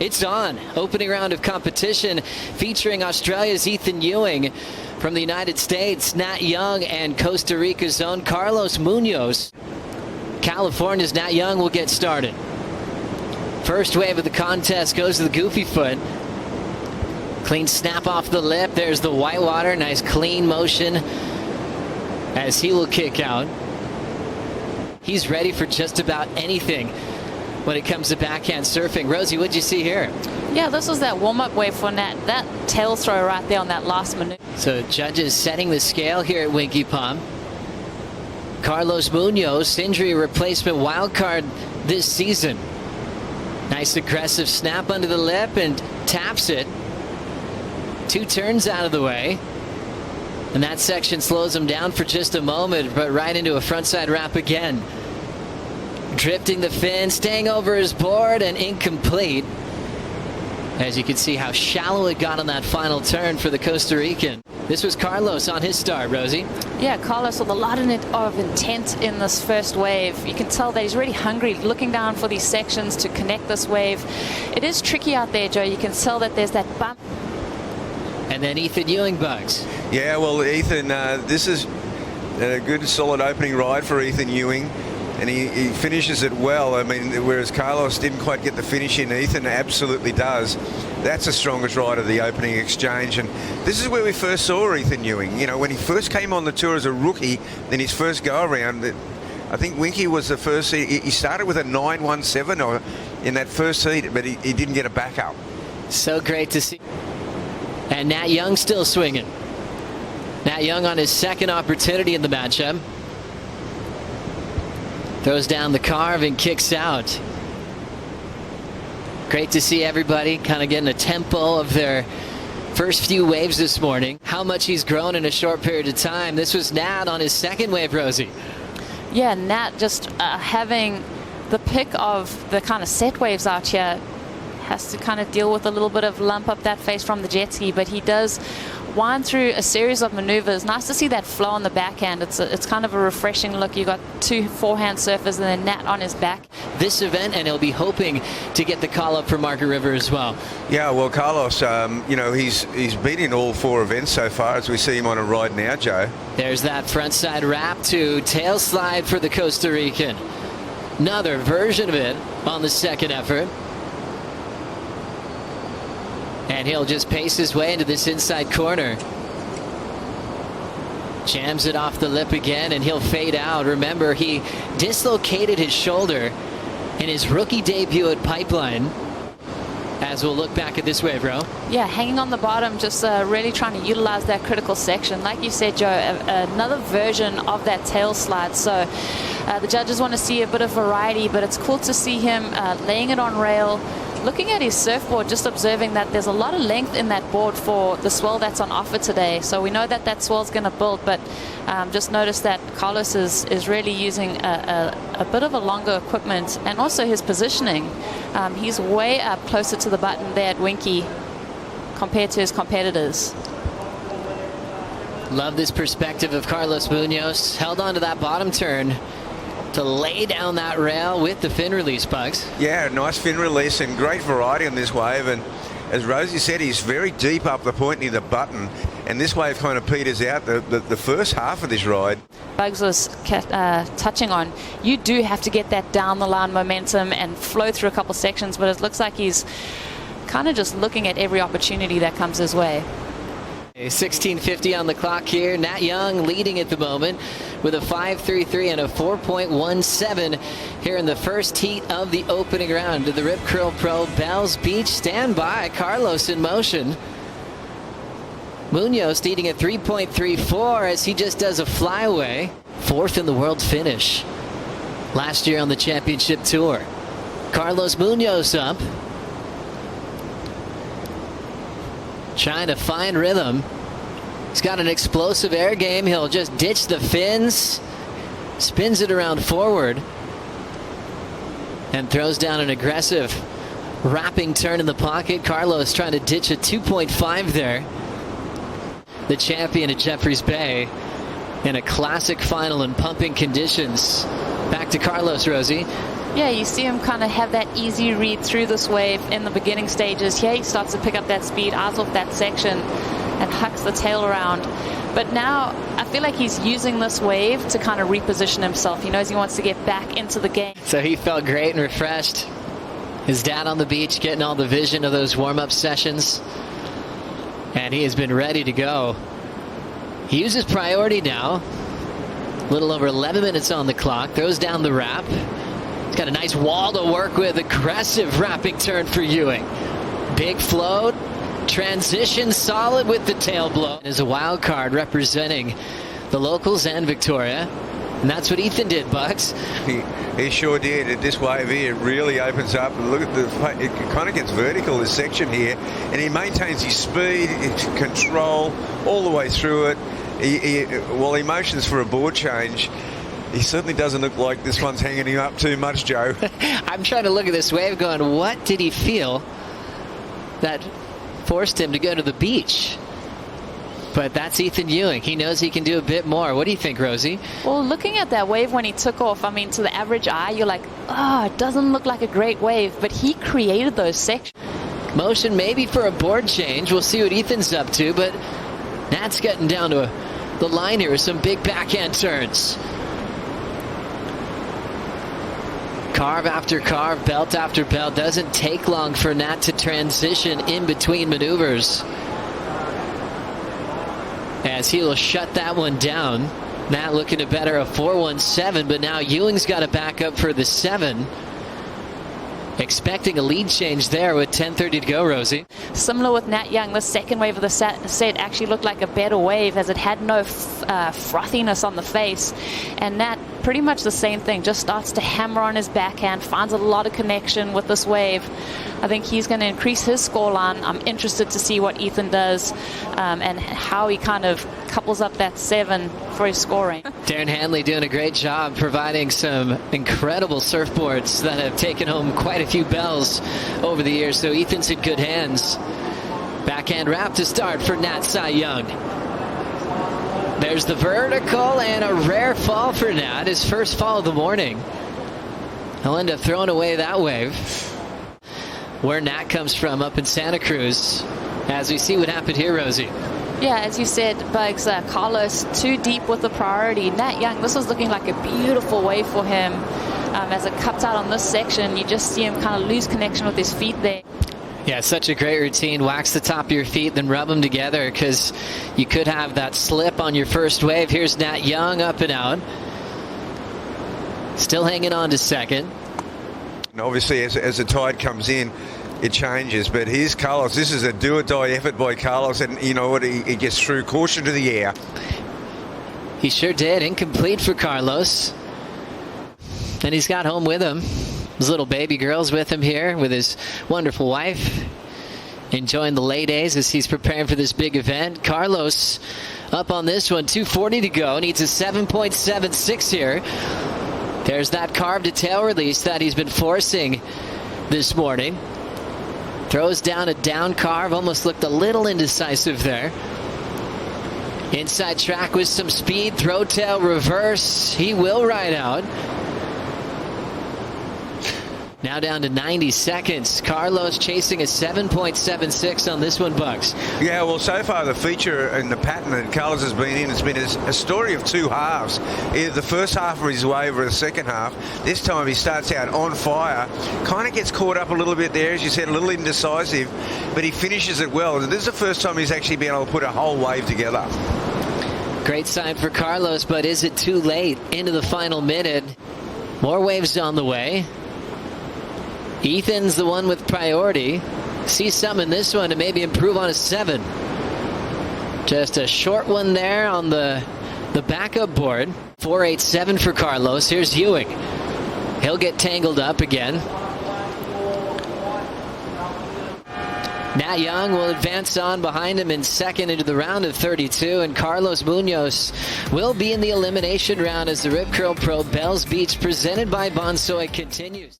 It's on. Opening round of competition featuring Australia's Ethan Ewing, from the United States, Nat Young, and Costa Rica's own Carlos Munoz. California's Nat Young will get started. First wave of the contest goes to the goofy foot. Clean snap off the lip. There's the whitewater. Nice clean motion as he will kick out. He's ready for just about anything when it comes to backhand surfing. Rosie, what'd you see here? Yeah, this was that warm-up wave for Nat. That tail throw right there on that last maneuver. So judges setting the scale here at Winky Palm. Carlos Munoz, injury replacement wildcard this season. Nice aggressive snap under the lip and taps it. 2 turns out of the way. And that section slows him down for just a moment, but right into a frontside wrap again. Drifting the fin, staying over his board, and incomplete. As you can see how shallow it got on that final turn for the Costa Rican. This was Carlos on his start, Rosie. Yeah, Carlos with a lot of intent in this first wave. You can tell that he's really hungry, looking down for these sections to connect this wave. It is tricky out there, Joe. You can tell that there's that bump. And then Ethan Ewing bugs. Yeah, well, Ethan, this is a good, solid opening ride for Ethan Ewing. And he finishes it well. I mean, whereas Carlos didn't quite get the finish in, Ethan absolutely does. That's the strongest ride of the opening exchange. And this is where we first saw Ethan Ewing. You know, when he first came on the tour as a rookie, in his first go-around, I think Winky was the first. He started with a 9.17 in that first heat, but he didn't get a backup. So great to see. And Nat Young still swinging. Nat Young on his second opportunity in the matchup. Throws down the carve and kicks out. Great to see everybody kind of getting a tempo of their first few waves this morning. How much he's grown in a short period of time. This was Nat on his second wave, Rosie. Yeah, Nat just having the pick of the kind of set waves out here. Has to kind of deal with a little bit of lump up that face from the jet ski, but he does wind through a series of maneuvers. Nice to see that flow on the backhand. It's kind of a refreshing look. You got 2 forehand surfers and then Nat on his back. This event, and he'll be hoping to get the call up for Margaret River as well. Yeah, well, Carlos, you know, he's been in all 4 events so far as we see him on a ride now, Joe. There's that frontside wrap to tail slide for the Costa Rican. Another version of it on the second effort. And he'll just pace his way into this inside corner. Jams it off the lip again, and he'll fade out. Remember, he dislocated his shoulder in his rookie debut at Pipeline. As we'll look back at this wave, Ro. Yeah, hanging on the bottom, just really trying to utilize that critical section. Like you said, Joe, another version of that tail slide. So the judges want to see a bit of variety, but it's cool to see him laying it on rail. Looking at his surfboard, just observing that there's a lot of length in that board for the swell that's on offer today. So we know that that swell's going to build, but just notice that Carlos is really using a bit of a longer equipment, and also his positioning. He's way up closer to the button there at Winky compared to his competitors. Love this perspective of Carlos Munoz. Held on to that bottom turn to lay down that rail with the fin release, Bugs. Yeah, nice fin release and great variety on this wave. And as Rosie said, he's very deep up the point near the button. And this wave kind of peters out the first half of this ride. Bugs was touching on, you do have to get that down the line momentum and flow through a couple sections, but it looks like he's kind of just looking at every opportunity that comes his way. 16:50 on the clock here. Nat Young leading at the moment with a 5.33 and a 4.17 here in the first heat of the opening round to the Rip Curl Pro Bells Beach. Stand by. Carlos in motion. Munoz leading at 3.34 as he just does a flyaway. 4th in the world finish last year on the championship tour. Carlos Munoz up. Trying to find rhythm. He's got an explosive air game. He'll just ditch the fins, spins it around forward, and throws down an aggressive wrapping turn in the pocket. Carlos trying to ditch a 2.5 there. The champion at Jeffreys Bay in a classic final in pumping conditions. Back to Carlos, Rosie. Yeah, you see him kind of have that easy read through this wave in the beginning stages. Here he starts to pick up that speed out of that section and hucks the tail around. But now I feel like he's using this wave to kind of reposition himself. He knows he wants to get back into the game. So he felt great and refreshed. His dad on the beach getting all the vision of those warm-up sessions. And he has been ready to go. He uses priority now. A little over 11 minutes on the clock. Throws down the wrap. He's got a nice wall to work with. Aggressive wrapping turn for Ewing. Big float. Transition solid with the tail blow. Is a wild card representing the locals and Victoria. And that's what Ethan did, Bugs. He sure did. At this wave here, it really opens up. Look at it kind of gets vertical, this section here. And he maintains his speed, his control all the way through it. While he motions for a board change, he certainly doesn't look like this one's hanging him up too much, Joe. I'm trying to look at this wave going, what did he feel that forced him to go to the beach? But that's Ethan Ewing. He knows he can do a bit more. What do you think, Rosie? Well, looking at that wave when he took off, I mean, to the average eye, you're like, oh, it doesn't look like a great wave. But he created those sections. Motion maybe for a board change. We'll see what Ethan's up to. But Nat's getting down to the line here with some big backhand turns. Carve after carve, belt after belt. Doesn't take long for Nat to transition in between maneuvers. As he'll shut that one down. Nat looking to better a 4.17, but now Ewing's got to back up for the 7. Expecting a lead change there with 10:30 to go, Rosie. Similar with Nat Young, the second wave of the set actually looked like a better wave as it had no frothiness on the face. And Nat, pretty much the same thing, just starts to hammer on his backhand, finds a lot of connection with this wave. I think he's going to increase his scoreline. I'm interested to see what Ethan does and how he kind of couples up that 7 for his scoring. Darren Hanley doing a great job providing some incredible surfboards that have taken home quite a few bells over the years. So Ethan's in good hands. Backhand wrap to start for Nat Cy Young. There's the vertical and a rare fall for Nat. His first fall of the morning. He'll end up throwing away that wave. Where Nat comes from up in Santa Cruz. As we see what happened here, Rosie. Yeah, as you said, Bugs, Carlos too deep with the priority. Nat Young, this was looking like a beautiful wave for him. As it cuts out on this section, you just see him kind of lose connection with his feet there. Yeah, such a great routine. Wax the top of your feet, then rub them together because you could have that slip on your first wave. Here's Nat Young up and out. Still hanging on to second. And obviously, as the tide comes in, it changes. But here's Carlos. This is a do-or-die effort by Carlos. And you know what? He gets through. Caution to the air. He sure did. Incomplete for Carlos. And he's got home with him. His little baby girl's with him here with his wonderful wife. Enjoying the lay days as he's preparing for this big event. Carlos up on this one. 2:40 to go. Needs a 7.76 here. There's that carve to tail release that he's been forcing this morning. Throws down a down carve. Almost looked a little indecisive there. Inside track with some speed. Throw tail reverse. He will ride out. Now down to 90 seconds. Carlos chasing a 7.76 on this one, Bucks. Yeah, well, so far the feature and the pattern that Carlos has been in has been a story of two halves. Either the first half of his wave or the second half. This time he starts out on fire. Kind of gets caught up a little bit there, as you said, a little indecisive. But he finishes it well. And this is the first time he's actually been able to put a whole wave together. Great sign for Carlos, but is it too late into the final minute? More waves on the way. Ethan's the one with priority. See some in this one to maybe improve on a 7. Just a short one there on the backup board. 4.87 for Carlos. Here's Ewing. He'll get tangled up again. Nat Young will advance on behind him in second into the round of 32, and Carlos Munoz will be in the elimination round as the Rip Curl Pro Bells Beach presented by Bonsoy continues.